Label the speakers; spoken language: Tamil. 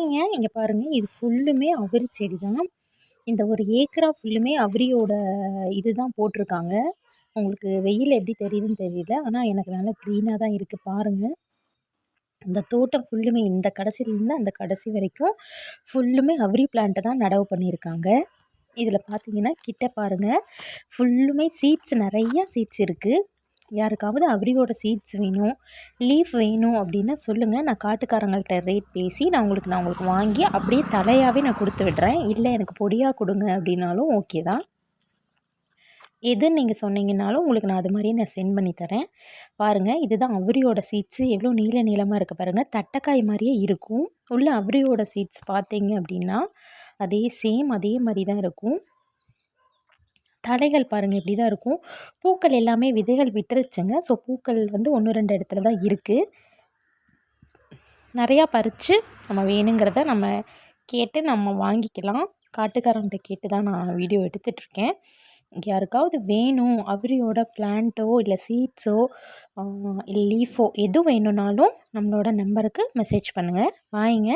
Speaker 1: இல்லைங்க. இங்க பாருங்க. இது ஃபுல்லுமே அவுரி செடி தான். இந்த ஒரு ஏக்கரா ஃபுல்லுமே அவுரியோட இதுதான் போட்டிருக்காங்க. உங்களுக்கு வெயில்ல எப்படி தெரியுதுன்னு தெரியல. ஆனா எனக்கு நல்லா க்ரீனா தான் இருக்கு பாருங்க. இந்த தோட்டம் ஃபுல்லுமே இந்த கடைசியிலேருந்து அந்த கடைசி வரைக்கும் ஃபுல்லுமே அவுரி பிளான்ட் தான் நடவு பண்ணியிருக்காங்க. இதில் பார்த்தீங்கன்னா கிட்ட பாருங்க. ஃபுல்லுமே சீட்ஸ் நிறைய சீட்ஸ் இருக்குது. யாருக்காவது அவுரியோட சீட்ஸ் வேணும், லீஃப் வேணும் அப்படின்னா சொல்லுங்கள். நான் காட்டுக்காரங்கள்ட்ட ரேட் பேசி நான் உங்களுக்கு வாங்கி அப்படியே தலையாகவே நான் கொடுத்து விடுறேன். இல்லை எனக்கு பொடியாக கொடுங்க அப்படின்னாலும் ஓகே தான். எதுன்னு நீங்கள் சொன்னீங்கன்னாலும் உங்களுக்கு நான் அது மாதிரியே நான் சென்ட் பண்ணி தரேன். பாருங்கள், இதுதான் அவுரியோட சீட்ஸு. எவ்வளோ நீள நீளமாக இருக்குது பாருங்கள். தட்டைக்காய் மாதிரியே இருக்கும். உள்ள அவுரியோட சீட்ஸ் பார்த்தீங்க அப்படின்னா அதே சேம் அதே மாதிரி தான் இருக்கும். தழைகள் பாருங்கள் இப்படி தான் இருக்கும். பூக்கள் எல்லாமே விதைகள் விட்டுருச்சுங்க. ஸோ பூக்கள் வந்து 1, 2 இடத்துல தான் இருக்குது. நிறையா பறித்து நம்ம வேணுங்கிறத நம்ம கேட்டு நம்ம வாங்கிக்கலாம். காட்டுக்காரன்கிட்ட கேட்டு தான் நான் வீடியோ எடுத்துகிட்ருக்கேன். யாருக்காவது வேணும் அவுரியோட பிளான்ட்டோ இல்லை சீட்ஸோ இல்லை லீஃபோ எது வேணும்னாலும் நம்மளோட நம்பருக்கு மெசேஜ் பண்ணுங்கள். பாய்ங்க.